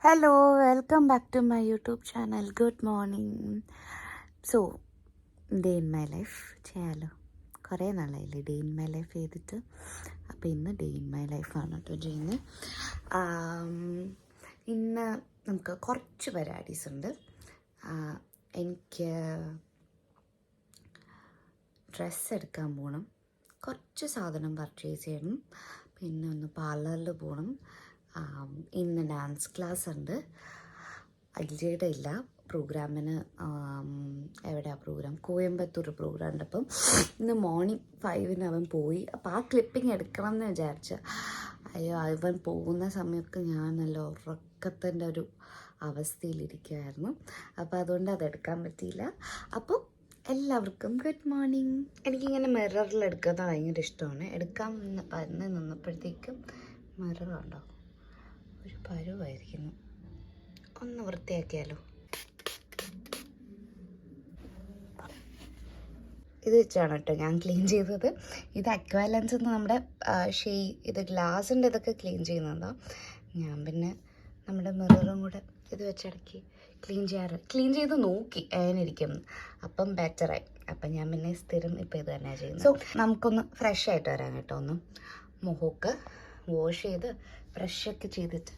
Hello, welcome back to my YouTube channel. Good morning. So day in my life ചെയ്യാമല്ലോ. കുറേ നാളായില്ലേ day in my life ചെയ്തിട്ട്. അപ്പോൾ ഇന്ന് ഡേ ഇൻ മൈ ലൈഫാണ് കേട്ടോ ചെയ്യുന്നത്. ഇന്ന് നമുക്ക് കുറച്ച് പരിപാടീസ് ഉണ്ട്. എനിക്ക് ഡ്രസ്സ് എടുക്കാൻ പോകണം, കുറച്ച് സാധനം പർച്ചേസ് ചെയ്യണം, പിന്നെ ഒന്ന് പാർലറിൽ പോകണം. ഇന്ന് ഡാൻസ് ക്ലാസ് ഉണ്ട്. അജിയുടെ ഇല്ല, പ്രോഗ്രാമിന് എവിടെയാണ് പ്രോഗ്രാം? കോയമ്പത്തൂർ പ്രോഗ്രാം ഉണ്ട്. അപ്പം ഇന്ന് മോർണിംഗ് 5 അവൻ പോയി. അപ്പോൾ ആ ക്ലിപ്പിങ് എടുക്കണം എന്ന് വിചാരിച്ച, അയ്യോ അവൻ പോകുന്ന സമയമൊക്കെ ഞാൻ നല്ല ഉറക്കത്തിൻ്റെ ഒരു അവസ്ഥയിലിരിക്കുമായിരുന്നു. അപ്പോൾ അതുകൊണ്ട് അതെടുക്കാൻ പറ്റിയില്ല. അപ്പോൾ എല്ലാവർക്കും ഗുഡ് മോർണിംഗ്. എനിക്കിങ്ങനെ മിററിൽ എടുക്കുന്നത് ഭയങ്കര ഇഷ്ടമാണ്. എടുക്കാൻ വന്ന് നിന്നപ്പോഴത്തേക്കും മിറർ ഉണ്ടോ ഒരു പരുവായിരിക്കുന്നു. ഒന്ന് വൃത്തിയാക്കിയാലോ. ഇത് വെച്ചാണ് കേട്ടോ ഞാൻ ക്ലീൻ ചെയ്തത്. ഇത് അക്വാലൻസ് നമ്മുടെ ഇത് ഗ്ലാസിൻ്റെ ഇതൊക്കെ ക്ലീൻ ചെയ്യുന്നതാണ്. ഞാൻ പിന്നെ നമ്മുടെ മിററും കൂടെ ഇത് വെച്ചിടയ്ക്ക് ക്ലീൻ ചെയ്ത് നോക്കി അതിനിരിക്കും. അപ്പം ബെറ്ററായി. അപ്പം ഞാൻ പിന്നെ സ്ഥിരം ഇപ്പം ഇത് തന്നെയാണ് ചെയ്യുന്നത്. സോ നമുക്കൊന്ന് ഫ്രഷ് ആയിട്ട് വരാം കേട്ടോ. ഒന്ന് മുഖമൊക്കെ വാഷ് ചെയ്ത് ബ്രഷൊക്കെ ചെയ്തിട്ട്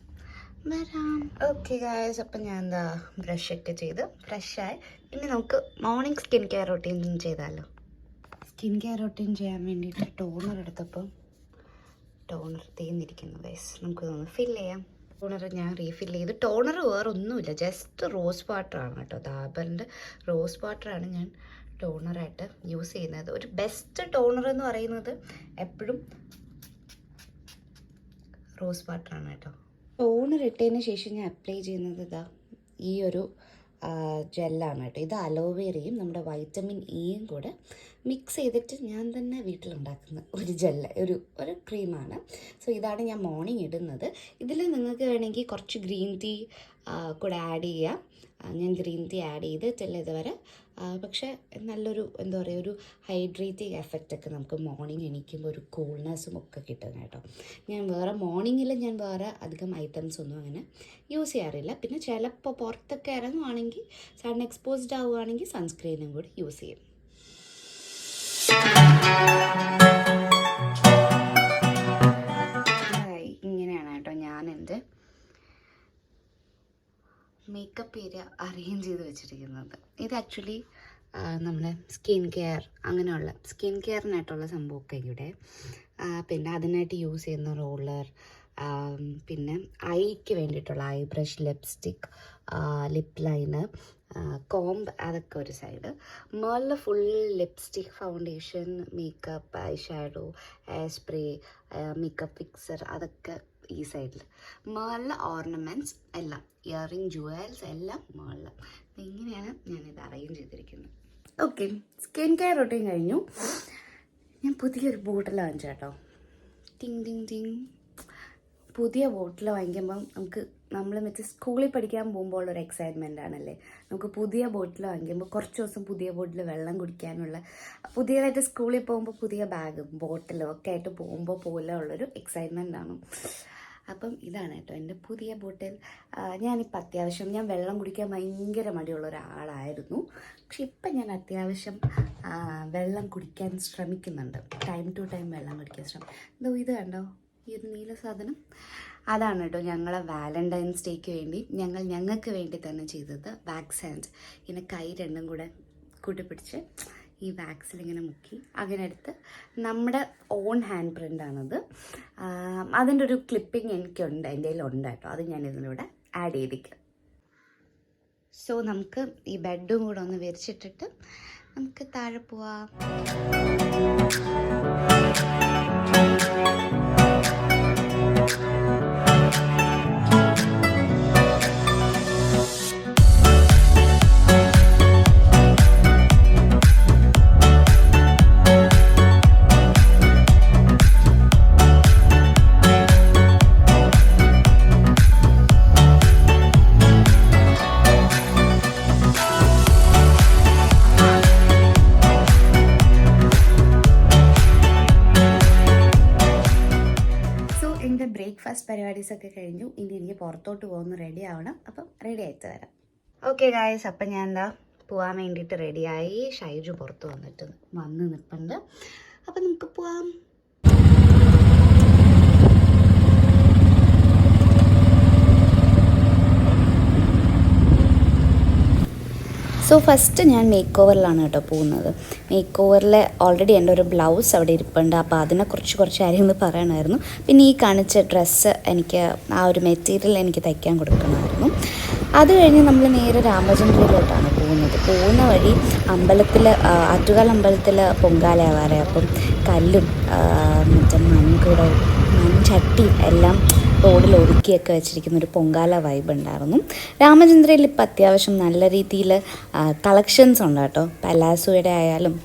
വരാം. ഓക്കെ ഗായ്സ്, അപ്പം ഞാൻ എന്താ ബ്രഷൊക്കെ ചെയ്ത് ഫ്രഷായി. ഇനി നമുക്ക് മോർണിംഗ് സ്കിൻ കെയർ റൊട്ടീൻ ചെയ്താലോ. സ്കിൻ കെയർ റൊട്ടീൻ ചെയ്യാൻ വേണ്ടിയിട്ട് ടോണർ എടുത്തപ്പം ടോണർ തീർന്നിരിക്കുന്നു ഗൈസ്. നമുക്കിതൊന്ന് ഫിൽ ചെയ്യാം. ടോണർ ഞാൻ റീഫിൽ ചെയ്ത്. ടോണർ വേറെ ഒന്നുമില്ല, ജസ്റ്റ് റോസ് വാട്ടറാണ് കേട്ടോ. ഡാബറിൻ്റെ റോസ് വാട്ടറാണ് ഞാൻ ടോണറായിട്ട് യൂസ് ചെയ്യുന്നത്. ഒരു ബെസ്റ്റ് ടോണർ എന്ന് പറയുന്നത് എപ്പോഴും റോസ് വാട്ടറാണ് കേട്ടോ. ടോണർ ഇട്ടതിന് ശേഷം ഞാൻ അപ്ലൈ ചെയ്യുന്നത് ഇതാ ഈ ഒരു ജെല്ലാണ് കേട്ടോ. ഇത് അലോവേരയും നമ്മുടെ വൈറ്റമിൻ ഇയും കൂടെ മിക്സ് ചെയ്തിട്ട് ഞാൻ തന്നെ വീട്ടിലുണ്ടാക്കുന്ന ഒരു ജെല്ല്, ഒരു ക്രീമാണ്. സോ ഇതാണ് ഞാൻ മോർണിംഗ് ഇടുന്നത്. ഇതിൽ നിങ്ങൾക്ക് വേണമെങ്കിൽ കുറച്ച് ഗ്രീൻ ടീ കൂടെ ആഡ് ചെയ്യാം. ഞാൻ ഗ്രീൻ ടീ ആഡ് ചെയ്തിട്ടില്ല ഇതുവരെ. പക്ഷേ നല്ലൊരു എന്താ പറയുക, ഒരു ഹൈഡ്രേറ്റിംഗ് എഫക്റ്റൊക്കെ നമുക്ക് മോർണിംഗ് എണീക്കുമ്പോൾ ഒരു കൂൾനെസ്സും ഒക്കെ കിട്ടും കേട്ടോ. ഞാൻ മോർണിംഗിൽ ഞാൻ വേറെ അധികം ഐറ്റംസ് ഒന്നും അങ്ങനെ യൂസ് ചെയ്യാറില്ല. പിന്നെ ചിലപ്പോൾ പുറത്തൊക്കെ ഇറങ്ങുവാണെങ്കിൽ സൺ എക്സ്പോസ്ഡ് ആവുകയാണെങ്കിൽ സൺസ്ക്രീനും കൂടി യൂസ് ചെയ്യും. ഇങ്ങനെയാണ് കേട്ടോ ഞാൻ എൻ്റെ മേക്കപ്പ് ഏരിയ അറേഞ്ച് ചെയ്ത് വെച്ചിരിക്കുന്നത്. ഇത് ആക്ച്വലി നമ്മുടെ സ്കിൻ കെയർ അങ്ങനെയുള്ള സ്കിൻ കെയറിനായിട്ടുള്ള സംഭവമൊക്കെ ഇവിടെ. പിന്നെ അതിനായിട്ട് യൂസ് ചെയ്യുന്ന റോളർ, പിന്നെ ഐക്ക് വേണ്ടിയിട്ടുള്ള I brush, lipstick, lip liner, comb, അതൊക്കെ ഒരു സൈഡ്. മേളിൽ full lipstick, foundation, makeup, I shadow, hair spray, makeup fixer, അതൊക്കെ ഈ സൈഡിൽ. മേളിൽ ഓർണമെൻറ്റ്സ് എല്ലാം, ഇയറിങ്, ജുവൽസ് എല്ലാം മേളിൽ. ഇങ്ങനെയാണ് ഞാനിത് അറേഞ്ച് ചെയ്തിരിക്കുന്നത്. ഓക്കെ, സ്കിൻ കെയർ റൊട്ടീൻ കഴിഞ്ഞു. ഞാൻ പുതിയൊരു ബോട്ടിൽ വാങ്ങിച്ചു കേട്ടോ. ടിങ് ടിങ് ടിങ്. പുതിയ ബോട്ടിൽ വാങ്ങിക്കുമ്പം നമ്മൾ മറ്റേ സ്കൂളിൽ പഠിക്കാൻ പോകുമ്പോൾ ഒരു എക്സൈറ്റ്മെൻ്റ് ആണല്ലേ. നമുക്ക് പുതിയ ബോട്ടിൽ വാങ്ങിക്കുമ്പോൾ കുറച്ച് ദിവസം പുതിയ ബോട്ടിൽ വെള്ളം കുടിക്കാനുള്ള, പുതിയതായിട്ട് സ്കൂളിൽ പോകുമ്പോൾ പുതിയ ബാഗും ബോട്ടിലും ഒക്കെ ആയിട്ട് പോകുമ്പോൾ പോലെ ഉള്ളൊരു എക്സൈറ്റ്മെൻ്റ് ആണ്. അപ്പം ഇതാണ് കേട്ടോ എൻ്റെ പുതിയ ബോട്ടിൽ. ഞാനിപ്പോൾ അത്യാവശ്യം ഞാൻ വെള്ളം കുടിക്കാൻ ഭയങ്കര മടിയുള്ള ഒരാളായിരുന്നു. പക്ഷെ ഇപ്പം ഞാൻ അത്യാവശ്യം വെള്ളം കുടിക്കാൻ ശ്രമിക്കുന്നുണ്ട്. ടൈം ടു ടൈം വെള്ളം കുടിക്കാൻ ശ്രമിക്കും. ഇത് കണ്ടോ, ഈ ഒരു നീല സാധനം, അതാണ് കേട്ടോ ഞങ്ങളെ വാലന്റൈൻസ് ഡേക്ക് വേണ്ടി ഞങ്ങൾക്ക് വേണ്ടി തന്നെ ചെയ്തത്. Wax hand. ഇങ്ങനെ കൈ രണ്ടും കൂടെ കൂട്ടിപ്പിടിച്ച് ഈ വാക്സിൽ ഇങ്ങനെ മുക്കി അങ്ങനെ എടുത്ത് നമ്മുടെ ഓൺ ഹാൻഡ് പ്രിൻ്റാണത്. അതിൻ്റെ ഒരു ക്ലിപ്പിംഗ് എനിക്കുണ്ട്, എൻ്റെ കയ്യിലുണ്ട് കേട്ടോ. അത് ഞാൻ ഇതിലൂടെ ആഡ് ചെയ്തിരിക്കാം. സോ നമുക്ക് ഈ ബെഡും കൂടെ ഒന്ന് വിരിച്ചിട്ടിട്ട് നമുക്ക് താഴെ പോവാം. പരിപാടീസൊക്കെ കഴിഞ്ഞു. ഇനി എനിക്ക് പുറത്തോട്ട് പോകുന്ന റെഡി ആവണം. അപ്പം റെഡി ആയിട്ട് വരാം. ഓക്കെ ഗായ്സ്, അപ്പം ഞാൻ എന്താ പോകാൻ വേണ്ടിയിട്ട് റെഡിയായി. ഷൈജു പുറത്ത് വന്ന് നിൽപ്പുണ്ട്. അപ്പം നമുക്ക് പോവാം. സോ ഫസ്റ്റ് ഞാൻ മേക്ക് ഓവറിലാണ് കേട്ടോ പോകുന്നത്. മേക്ക് ഓവറിൽ ഓൾറെഡി എൻ്റെ ഒരു ബ്ലൗസ് അവിടെ ഇരിപ്പുണ്ട്. അപ്പോൾ അതിനെക്കുറിച്ച് കുറച്ച് കാര്യങ്ങൾ പറയണമായിരുന്നു. പിന്നെ ഈ കാണിച്ച ഡ്രസ്സ് എനിക്ക് ആ ഒരു മെറ്റീരിയൽ എനിക്ക് തയ്ക്കാൻ കൊടുക്കണമായിരുന്നു. അത് കഴിഞ്ഞ് നമ്മൾ നേരെ രാമചന്ദ്രയിലോട്ടാണ് പോകുന്ന വഴി അമ്പലത്തിൽ, ആറ്റുകാൽ അമ്പലത്തിൽ പൊങ്കാലയാവാറേ. അപ്പം കല്ലും മറ്റേ മൺചട്ടിയും എല്ലാം റോഡിൽ ഒതുക്കിയൊക്കെ വെച്ചിരിക്കുന്ന ഒരു പൊങ്കാല വൈബ് ഉണ്ടായിരുന്നു. രാമചന്ദ്രയിൽ ഇപ്പം അത്യാവശ്യം നല്ല രീതിയിൽ കളക്ഷൻസ് ഉണ്ട് കേട്ടോ. പലാസോയുടെ ആയാലും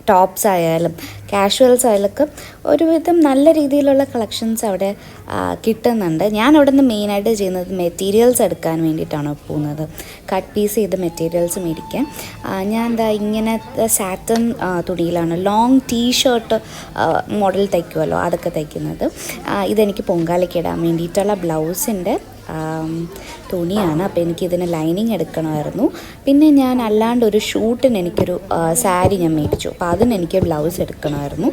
ടോപ്സ് ആയാലും കാഷ്വൽസ് ആയാലൊക്കെ ഒരുവിധം നല്ല രീതിയിലുള്ള കളക്ഷൻസ് അവിടെ കിട്ടുന്നുണ്ട്. ഞാൻ അവിടെ നിന്ന് മെയിനായിട്ട് ചെയ്യുന്നത് മെറ്റീരിയൽസ് എടുക്കാൻ വേണ്ടിയിട്ടാണ് പോകുന്നത്. കട്ട് പീസ് ചെയ്ത് മെറ്റീരിയൽസ് മേടിക്കാൻ. ഞാൻ എന്താ ഇങ്ങനത്തെ സാറ്റൻ തുണിയിലാണ് ലോങ് ടീഷർട്ട് മോഡൽ തയ്ക്കുമല്ലോ, അതൊക്കെ തയ്ക്കുന്നത്. ഇതെനിക്ക് പൊങ്കാലയ്ക്ക് ഇടാൻ വേണ്ടിയിട്ടുള്ള ബ്ലൗസിൻ്റെ തുണിയാണ്. അപ്പോൾ എനിക്കിതിന് ലൈനിങ് എടുക്കണമായിരുന്നു. പിന്നെ ഞാൻ അല്ലാണ്ട് ഒരു ഷൂട്ടിന് എനിക്കൊരു സാരി ഞാൻ മേടിച്ചു. അപ്പോൾ അതിനെനിക്ക് ബ്ലൗസ് എടുക്കണമായിരുന്നു.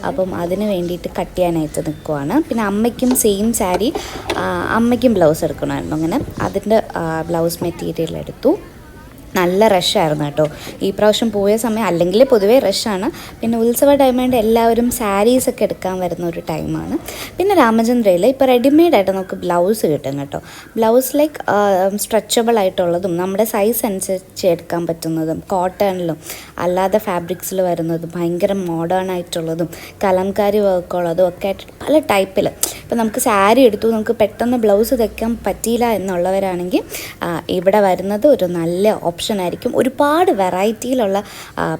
അപ്പം അതിന് വേണ്ടിയിട്ട് കട്ട് ചെയ്യാനായിട്ട് നിൽക്കുവാണ്. പിന്നെ അമ്മയ്ക്കും സെയിം സാരി, അമ്മയ്ക്കും ബ്ലൗസ് എടുക്കണമായിരുന്നു. അങ്ങനെ അതിൻ്റെ ബ്ലൗസ് മെറ്റീരിയൽ എടുത്തു. നല്ല റഷായിരുന്നു കേട്ടോ ഈ പ്രാവശ്യം പോയ സമയം. അല്ലെങ്കിൽ പൊതുവേ റഷാണ്. പിന്നെ ഉത്സവ ടൈമായിട്ട് എല്ലാവരും സാരീസൊക്കെ എടുക്കാൻ വരുന്ന ഒരു ടൈമാണ്. പിന്നെ രാമചന്ദ്രയിൽ ഇപ്പോൾ റെഡിമെയ്ഡായിട്ട് നമുക്ക് ബ്ലൗസ് കിട്ടും കേട്ടോ. ബ്ലൗസ് ലൈക്ക് സ്ട്രെച്ചബിൾ ആയിട്ടുള്ളതും നമ്മുടെ സൈസ് അനുസരിച്ച് എടുക്കാൻ പറ്റുന്നതും, കോട്ടണിലും അല്ലാതെ ഫാബ്രിക്സിൽ വരുന്നതും ഭയങ്കര മോഡേൺ ആയിട്ടുള്ളതും കലംകാരി വർക്കുള്ളതും ഒക്കെ ആയിട്ട് പല ടൈപ്പിൽ. ഇപ്പോൾ നമുക്ക് സാരി എടുത്തു, നമുക്ക് പെട്ടെന്ന് ബ്ലൗസ് തയ്ക്കാൻ പറ്റിയില്ല എന്നുള്ളവരാണെങ്കിൽ ഇവിടെ വരുന്നത് ഒരു നല്ല ഓപ്ഷനായിരിക്കും. ഒരുപാട് വെറൈറ്റിയിലുള്ള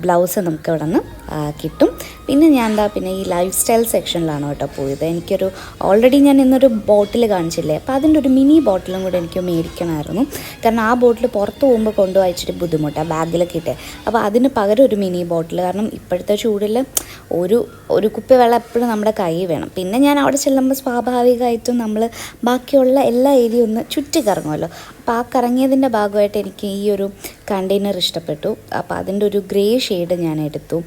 ബ്ലൗസ് നമുക്ക് ഇവിടെ നിന്ന് കിട്ടും. പിന്നെ ഞാൻ പിന്നെ ഈ ലൈഫ് സ്റ്റൈൽ സെക്ഷനിലാണ് കേട്ടോ പോയത്. എനിക്കൊരു ഓൾറെഡി ഞാൻ ഇന്നൊരു ബോട്ടിൽ കാണിച്ചില്ലേ, അപ്പോൾ അതിൻ്റെ ഒരു മിനി ബോട്ടിലും കൂടെ എനിക്ക് മേടിക്കണമായിരുന്നു. കാരണം ആ ബോട്ടിൽ പുറത്ത് പോകുമ്പോൾ കൊണ്ടുപോയിച്ചിട്ട് ബുദ്ധിമുട്ടാണ്, ബാഗിലൊക്കെ ഇട്ടേ. അപ്പോൾ അതിന് പകരം ഒരു മിനി ബോട്ടിൽ. കാരണം ഇപ്പോഴത്തെ ചൂടിൽ ഒരു കുപ്പി വെള്ളം എപ്പോഴും നമ്മുടെ കയ്യിൽ വേണം. പിന്നെ ഞാൻ അവിടെ ചെല്ലുമ്പോൾ സ്വാഭാവികമായിട്ടും നമ്മൾ ബാക്കിയുള്ള എല്ലാ ഏരിയ ഒന്ന് ചുറ്റി കറങ്ങുമല്ലോ. അപ്പോൾ ആ കറങ്ങിയതിൻ്റെ ഭാഗമായിട്ട് എനിക്ക് ഈ ഒരു കണ്ടെയ്നർ ഇഷ്ടപ്പെട്ടു. അപ്പോൾ അതിൻ്റെ ഒരു ഗ്രേ ഷെയ്ഡ് ഞാൻ എടുത്തു.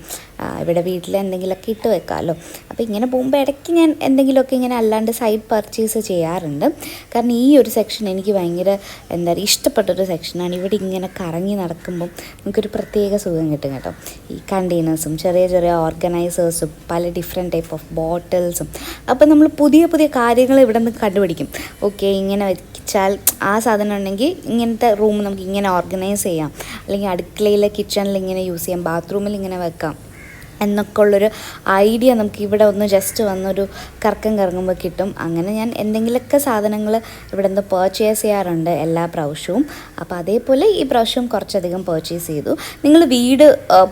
ഇവിടെ വീട്ടിൽ എന്തെങ്കിലുമൊക്കെ ഇട്ട് വെക്കാമല്ലോ. അപ്പോൾ ഇങ്ങനെ പോകുമ്പോൾ ഇടയ്ക്ക് ഞാൻ എന്തെങ്കിലുമൊക്കെ ഇങ്ങനെ അല്ലാണ്ട് സൈഡ് പർച്ചേസ് ചെയ്യാറുണ്ട്. കാരണം ഈ ഒരു സെക്ഷൻ എനിക്ക് ഭയങ്കര എന്താ പറയുക ഇഷ്ടപ്പെട്ടൊരു സെക്ഷനാണ്. ഇവിടെ ഇങ്ങനെ കറങ്ങി നടക്കുമ്പം നമുക്കൊരു പ്രത്യേക സുഖം കിട്ടും കേട്ടോ. ഈ കണ്ടെയ്നേഴ്സും ചെറിയ ചെറിയ ഓർഗനൈസേഴ്സും പല ഡിഫറെൻറ്റ് ടൈപ്പ് ഓഫ് ബോട്ടിൽസും. അപ്പോൾ നമ്മൾ പുതിയ പുതിയ കാര്യങ്ങൾ ഇവിടെ നിന്ന് കണ്ടുപിടിക്കും. ഓക്കെ, ഇങ്ങനെ വെച്ചാൽ ആ സാധനം ഉണ്ടെങ്കിൽ ഇങ്ങനത്തെ റൂം നമുക്ക് ഇങ്ങനെ ഓർഗനൈസ് ചെയ്യാം, അല്ലെങ്കിൽ അടുക്കളയിൽ കിച്ചണിൽ ഇങ്ങനെ യൂസ് ചെയ്യാം, ബാത്റൂമിൽ ഇങ്ങനെ വെക്കാം എന്നൊക്കെ ഉള്ളൊരു ഐഡിയ നമുക്ക് ഇവിടെ ഒന്ന് ജസ്റ്റ് വന്നൊരു കറക്കം കറങ്ങുമ്പോൾ കിട്ടും. അങ്ങനെ ഞാൻ എന്തെങ്കിലുമൊക്കെ സാധനങ്ങൾ ഇവിടെ നിന്ന് പർച്ചേസ് ചെയ്യാറുണ്ട് എല്ലാ പ്രാവശ്യവും. അപ്പോൾ അതേപോലെ ഈ പ്രാവശ്യം കുറച്ചധികം പർച്ചേസ് ചെയ്തു. നിങ്ങൾ വീട്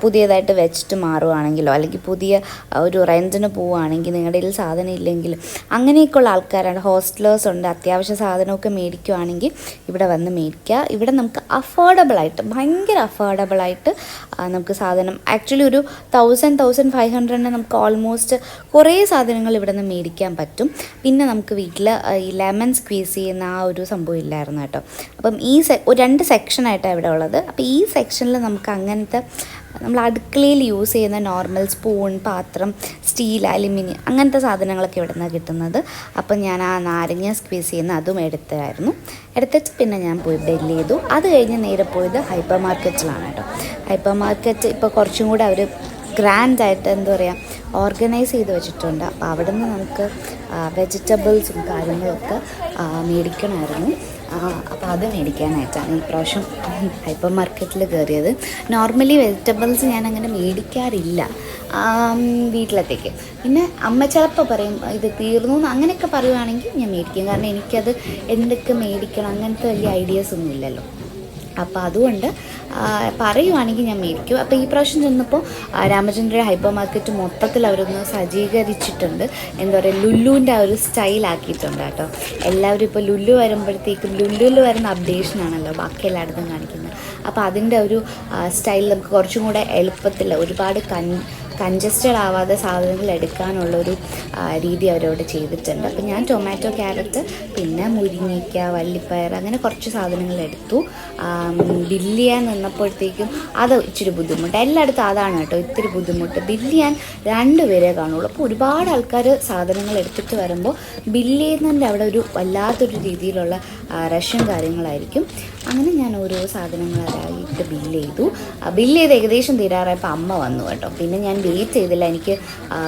പുതിയതായിട്ട് വെച്ചിട്ട് മാറുകയാണെങ്കിലോ അല്ലെങ്കിൽ പുതിയ ഒരു റെൻറ്റിന് പോവുകയാണെങ്കിൽ നിങ്ങളുടെ കയ്യിൽ സാധനം ഇല്ലെങ്കിൽ അങ്ങനെയൊക്കെയുള്ള ആൾക്കാരാണ്, ഹോസ്റ്റലേഴ്സ് ഉണ്ട്, അത്യാവശ്യ സാധനമൊക്കെ മേടിക്കുകയാണെങ്കിൽ ഇവിടെ വന്ന് മേടിക്കുക. ഇവിടെ നമുക്ക് അഫോർഡബിളായിട്ട്, ഭയങ്കര അഫോർഡബിളായിട്ട് നമുക്ക് സാധനം ആക്ച്വലി ഒരു 1500 നമുക്ക് ഓൾമോസ്റ്റ് കുറേ സാധനങ്ങൾ ഇവിടെ നിന്ന് മേടിക്കാൻ പറ്റും. പിന്നെ നമുക്ക് വീട്ടിൽ ഈ ലെമൺ സ്ക്വീസ് ചെയ്യുന്ന ആ ഒരു സംഭവം ഇല്ലായിരുന്നു കേട്ടോ. അപ്പം ഈ രണ്ട് സെക്ഷനായിട്ടാണ് ഇവിടെ ഉള്ളത്. അപ്പോൾ ഈ സെക്ഷനിൽ നമുക്ക് അങ്ങനത്തെ നമ്മൾ അടുക്കളയിൽ യൂസ് ചെയ്യുന്ന നോർമൽ സ്പൂൺ, പാത്രം, സ്റ്റീൽ, അലുമിനിയം അങ്ങനത്തെ സാധനങ്ങളൊക്കെ ഇവിടെ നിന്നാണ് കിട്ടുന്നത്. അപ്പം ഞാൻ ആ നാരങ്ങ സ്ക്വീസ് ചെയ്യുന്ന അതും എടുത്തിട്ട് പിന്നെ ഞാൻ പോയി ബെല്ല് ചെയ്തു. അത് കഴിഞ്ഞ് നേരെ പോയത് ഹൈപ്പർ മാർക്കറ്റിലാണ് കേട്ടോ. ഹൈപ്പർ മാർക്കറ്റ് ഇപ്പോൾ കുറച്ചും കൂടെ അവർ ഗ്രാൻഡായിട്ട് എന്താ പറയുക ഓർഗനൈസ് ചെയ്ത് വെച്ചിട്ടുണ്ട്. അപ്പോൾ അവിടെ നിന്ന് നമുക്ക് വെജിറ്റബിൾസും കാര്യങ്ങളൊക്കെ മേടിക്കണമായിരുന്നു. അപ്പോൾ അത് മേടിക്കാനായിട്ടാണ് ഈ പ്രാവശ്യം ഹൈപ്പർ മാർക്കറ്റിൽ കയറിയത്. നോർമലി വെജിറ്റബിൾസ് ഞാൻ അങ്ങനെ മേടിക്കാറില്ല വീട്ടിലത്തേക്ക്. പിന്നെ അമ്മ ചിലപ്പോൾ പറയും ഇത് തീർന്നു എന്ന്, അങ്ങനെയൊക്കെ പറയുവാണെങ്കിൽ ഞാൻ മേടിക്കും. കാരണം എനിക്കത് എന്തൊക്കെ മേടിക്കണം അങ്ങനത്തെ വലിയ ഐഡിയാസ് ഒന്നും ഇല്ലല്ലോ. അപ്പോൾ അതുകൊണ്ട് പറയുവാണെങ്കിൽ ഞാൻ മേടിക്കും. അപ്പോൾ ഈ പ്രാവശ്യം ചെന്നപ്പോൾ രാമചന്ദ്ര ഹൈപ്പർ മാർക്കറ്റ് മൊത്തത്തിൽ അവരൊന്ന് സജ്ജീകരിച്ചിട്ടുണ്ട്. എന്താ പറയുക, ലുല്ലുവിൻ്റെ ആ ഒരു സ്റ്റൈലാക്കിയിട്ടുണ്ട് കേട്ടോ. എല്ലാവരും ഇപ്പോൾ ലുല്ലു വരുമ്പോഴത്തേക്കും ലുല്ലുവിൽ വരുന്ന അപ്ഡേഷനാണല്ലോ ബാക്കി എല്ലായിടത്തും കാണിക്കുന്നത്. അപ്പോൾ അതിൻ്റെ ഒരു സ്റ്റൈൽ നമുക്ക് കുറച്ചും കൂടെ എളുപ്പത്തിൽ ഒരുപാട് കൺജസ്റ്റഡ് ആവാതെ സാധനങ്ങൾ എടുക്കാനുള്ളൊരു രീതി അവരവിടെ ചെയ്തിട്ടുണ്ട്. അപ്പോൾ ഞാൻ ടൊമാറ്റോ, ക്യാരറ്റ്, പിന്നെ മുരിങ്ങയ്ക്ക, വള്ളിപ്പയർ അങ്ങനെ കുറച്ച് സാധനങ്ങൾ എടുത്തു. ബില്ല് ചെയ്യാൻ നിന്നപ്പോഴത്തേക്കും അത് ഇച്ചിരി ബുദ്ധിമുട്ട്. എല്ലായിടത്തും അതാണ് കേട്ടോ ഇത്തിരി ബുദ്ധിമുട്ട്. ബില്ല് ചെയ്യാൻ 2 പേരെ കാണുള്ളൂ. അപ്പോൾ ഒരുപാട് ആൾക്കാർ സാധനങ്ങൾ എടുത്തിട്ട് വരുമ്പോൾ ബില്ല് ചെയ്യുന്നതിൻ്റെ അവിടെ ഒരു വല്ലാത്തൊരു രീതിയിലുള്ള റഷ്യം കാര്യങ്ങളായിരിക്കും. അങ്ങനെ ഞാൻ ഓരോ സാധനങ്ങളായിട്ട് ബില്ല് ചെയ്തു. ബില്ല് ചെയ്ത് ഏകദേശം തീരാറായപ്പോൾ അമ്മ വന്നു കേട്ടോ. പിന്നെ ഞാൻ വെയിറ്റ് ചെയ്തില്ല. എനിക്ക്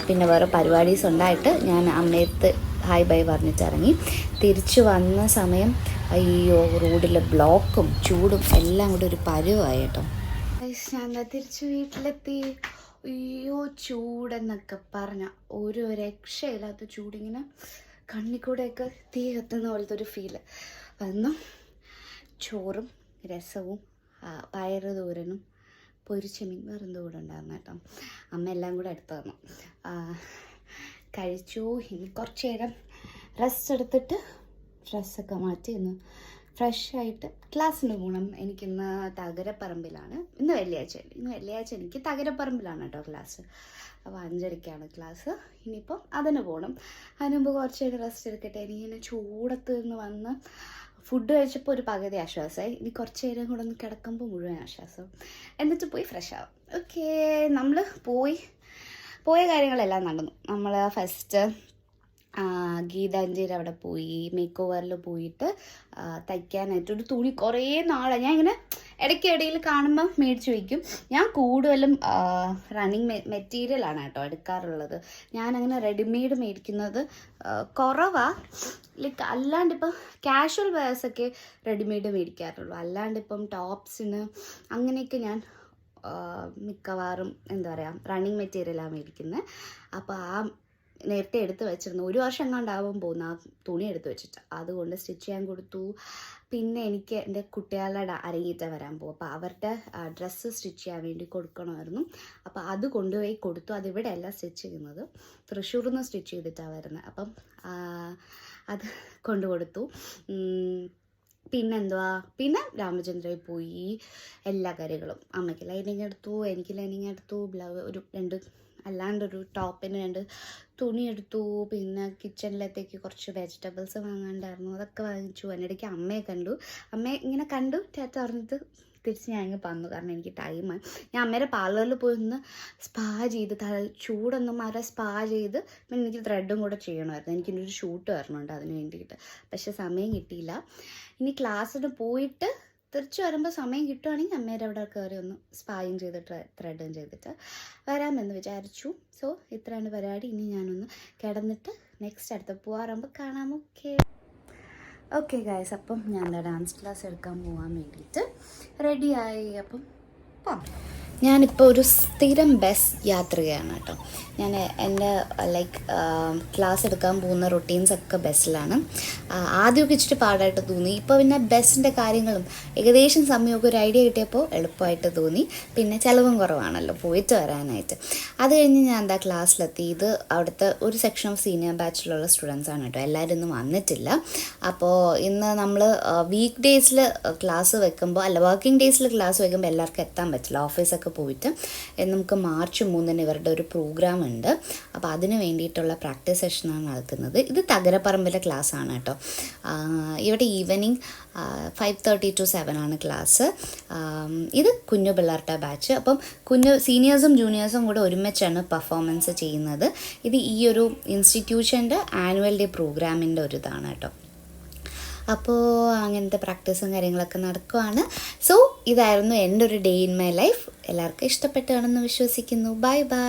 പിന്നെ വേറെ പരിപാടീസ് ഉണ്ടായിട്ട് ഞാൻ അമ്മയത്ത് ഹായ് ബൈ പറഞ്ഞിട്ടിറങ്ങി. തിരിച്ചു വന്ന സമയം അയ്യോ റോഡിലെ ബ്ലോക്കും ചൂടും എല്ലാം കൂടെ ഒരു പരുവായി കേട്ടോ. ഞാൻ തിരിച്ച് വീട്ടിലെത്തി. അയ്യോ ചൂടെന്നൊക്കെ പറഞ്ഞ ഒരു രക്ഷയില്ലാത്ത ചൂടിങ്ങനെ കണ്ണിക്കൂടെയൊക്കെ തീ കത്തുന്ന പോലത്തെ ഒരു ഫീല് വന്നു. ചോറും രസവും പയറ് തോരനും പൊരിച്ച മീൻ വേറെന്തോ കൂടെ ഉണ്ടായിരുന്നു കേട്ടോ. അമ്മ എല്ലാം കൂടെ എടുത്തു തന്നു. കഴിച്ചു. ഇനി കുറച്ച് നേരം റെസ്റ്റ് എടുത്തിട്ട് ഡ്രസ്സൊക്കെ മാറ്റി ഒന്ന് ഫ്രഷായിട്ട് ക്ലാസ്സിന് പോകണം. എനിക്കിന്ന് തകരപ്പറമ്പിലാണ്. ഇന്ന് വെള്ളിയാഴ്ച എനിക്ക് തകരപ്പറമ്പിലാണ് കേട്ടോ ക്ലാസ്. അപ്പോൾ 5:30ക്കാണ് ക്ലാസ്. ഇനിയിപ്പം അതിന് പോകണം. അതിന് മുമ്പ് കുറച്ച് നേരം റെസ്റ്റ് എടുക്കട്ടെ. എനിക്കിങ്ങനെ ചൂടത്ത് നിന്ന് വന്ന് ഫുഡ് കഴിച്ചപ്പോൾ ഒരു പകുതി ആശ്വാസമായി. ഇനി കുറച്ച് നേരം കൂടെ ഒന്ന് കിടക്കുമ്പോൾ മുഴുവൻ ആശ്വാസം. എന്നിട്ട് പോയി ഫ്രഷ് ആവും. ഓക്കേ, നമ്മൾ പോയ കാര്യങ്ങളെല്ലാം നടന്നു. നമ്മൾ ഫസ്റ്റ് ഗീതാഞ്ജലിയുടെ അവിടെ പോയി മേക്ക് ഓവറിൽ പോയിട്ട് തയ്ക്കാനായിട്ടൊരു തുണി കുറേ നാളാണ് ഞാൻ ഇങ്ങനെ ഇടയ്ക്കിടയിൽ കാണുമ്പോൾ മേടിച്ച് വയ്ക്കും. ഞാൻ കൂടുതലും റണ്ണിങ് മെറ്റീരിയലാണ് കേട്ടോ എടുക്കാറുള്ളത്. ഞാനങ്ങനെ റെഡിമെയ്ഡ് മേടിക്കുന്നത് കുറവാണ്. ലൈക്ക് അല്ലാണ്ടിപ്പം കാഷ്വൽ വെയർസൊക്കെ റെഡിമെയ്ഡ് മേടിക്കാറുള്ളൂ. അല്ലാണ്ടിപ്പം ടോപ്സിന് അങ്ങനെയൊക്കെ ഞാൻ മിക്കവാറും എന്താ പറയുക റണ്ണിങ് മെറ്റീരിയലാണ് മേടിക്കുന്നത്. അപ്പോൾ നേരത്തെ എടുത്ത് വെച്ചിരുന്നു. 1 വർഷം എങ്ങാണ്ടാവും പോകുന്ന ആ തുണി എടുത്ത് വെച്ചിട്ട്. അതുകൊണ്ട് സ്റ്റിച്ച് ചെയ്യാൻ കൊടുത്തു. പിന്നെ എനിക്ക് എൻ്റെ കുട്ടികളുടെ അരങ്ങേറ്റം വരാൻ പോകും. അപ്പോൾ അവരുടെ ഡ്രസ്സ് സ്റ്റിച്ച് ചെയ്യാൻ വേണ്ടി കൊടുക്കണമായിരുന്നു. അപ്പോൾ അത് കൊണ്ടുപോയി കൊടുത്തു. അതിവിടെ അല്ല സ്റ്റിച്ച് ചെയ്യുന്നത്, തൃശ്ശൂരിൽ നിന്ന് സ്റ്റിച്ച് ചെയ്തിട്ടാണ് വരുന്നത്. അപ്പം അത് കൊണ്ടു കൊടുത്തു. പിന്നെ രാമചന്ദ്രയിൽ പോയി എല്ലാ കാര്യങ്ങളും. അമ്മയ്ക്ക് ലൈനിങ് എടുത്തു, എനിക്ക് ലൈനിങ് എടുത്തു, അല്ലാണ്ടൊരു ടോപ്പിന് 2 തുണി എടുത്തു. പിന്നെ കിച്ചണിലത്തേക്ക് കുറച്ച് വെജിറ്റബിൾസ് വാങ്ങാണ്ടായിരുന്നു, അതൊക്കെ വാങ്ങിച്ചു. അതിനിടയ്ക്ക് അമ്മയെ കണ്ടു. അമ്മയെ ഇങ്ങനെ കണ്ടു ടാറ്റ പറഞ്ഞിട്ട് തിരിച്ച് ഞാൻ ഇങ്ങനെ വന്നു. കാരണം എനിക്ക് ടൈമായി. ഞാൻ അമ്മയുടെ പാർലറിൽ പോയി ഒന്ന് സ്പാ ചെയ്ത് ചൂടൊന്നും സ്പാ ചെയ്ത് പിന്നെ എനിക്ക് ത്രെഡും കൂടെ ചെയ്യണമായിരുന്നു. എനിക്കിന്നൊരു ഷൂട്ട് വരണമുണ്ട് അതിന് വേണ്ടിയിട്ട്. പക്ഷെ സമയം കിട്ടിയില്ല. ഇനി ക്ലാസ്സിന് പോയിട്ട് തിരിച്ചു വരുമ്പോൾ സമയം കിട്ടുവാണെങ്കിൽ അമ്മേരെ അവിടെ കയറി ഒന്ന് സ്പായും ചെയ്തിട്ട് ത്രെഡും ചെയ്തിട്ട് വരാമെന്ന് വിചാരിച്ചു. സോ ഇത്രയാണ് പരിപാടി. ഇനി ഞാനൊന്ന് കിടന്നിട്ട് നെക്സ്റ്റ് അടുത്ത് പോകാറാകുമ്പോൾ കാണാം. ഓക്കെ ഗായ്സ്, അപ്പം ഞാൻ ഡാൻസ് ക്ലാസ് എടുക്കാൻ പോകാൻ വേണ്ടിയിട്ട് റെഡിയായി. അപ്പം ഞാനിപ്പോൾ ഒരു സ്ഥിരം ബസ് യാത്രികയാണ് കേട്ടോ. ഞാൻ എൻ്റെ ക്ലാസ് എടുക്കാൻ പോകുന്ന റൊട്ടീൻസൊക്കെ ബസ്സിലാണ്. ആദ്യമൊക്കെ ഇച്ചിരി പാടായിട്ട് തോന്നി. ഇപ്പോൾ പിന്നെ ബസ്സിൻ്റെ കാര്യങ്ങളും ഏകദേശം സമയമൊക്കെ ഒരു ഐഡിയ കിട്ടിയപ്പോൾ എളുപ്പമായിട്ട് തോന്നി. പിന്നെ ചിലവും കുറവാണല്ലോ പോയിട്ട് വരാനായിട്ട്. അത് കഴിഞ്ഞ് ഞാൻ ക്ലാസ്സിലെത്തി. ഇത് അവിടുത്തെ ഒരു സെക്ഷൻ ഓഫ് സീനിയർ ബാച്ചിലുള്ള സ്റ്റുഡൻസാണ് കേട്ടോ. എല്ലാവരും ഇന്ന് വന്നിട്ടില്ല. അപ്പോൾ ഇന്ന് നമ്മൾ വീക്ക് ഡേയ്സിൽ ക്ലാസ് വെക്കുമ്പോൾ വർക്കിംഗ് ഡേയ്സിൽ ക്ലാസ് വെക്കുമ്പോൾ എല്ലാവർക്കും എത്താൻ പറ്റില്ല. ഓഫീസൊക്കെ പോയിട്ട് നമുക്ക് March 3 ഇവരുടെ ഒരു പ്രോഗ്രാം ഉണ്ട്. അപ്പോൾ അതിന് വേണ്ടിയിട്ടുള്ള പ്രാക്ടീസ് സെഷനാണ് നടത്തുന്നത്. ഇത് തകരപ്പറമ്പിലെ ക്ലാസ്സാണ് കേട്ടോ. ഇവിടെ ഈവനിങ് 5:30 to 7 ആണ് ക്ലാസ്. ഇത് കുഞ്ഞു പിള്ളേരുടെ ബാച്ച്. അപ്പം സീനിയേഴ്സും ജൂനിയേഴ്സും കൂടെ ഒരുമിച്ചാണ് പെർഫോമൻസ് ചെയ്യുന്നത്. ഇത് ഈ ഒരു ഇൻസ്റ്റിറ്റ്യൂഷൻ്റെ ആനുവൽ ഡേ പ്രോഗ്രാമിൻ്റെ ഒരു ഇതാണ് കേട്ടോ. അപ്പോൾ അങ്ങനത്തെ പ്രാക്ടീസും കാര്യങ്ങളൊക്കെ നടക്കുവാണ്. സോ ഇതായിരുന്നു എൻ്റെ ഒരു ഡേ ഇൻ മൈ ലൈഫ്. എല്ലാവർക്കും ഇഷ്ടപ്പെട്ടാണെന്ന് വിശ്വസിക്കുന്നു. ബൈ.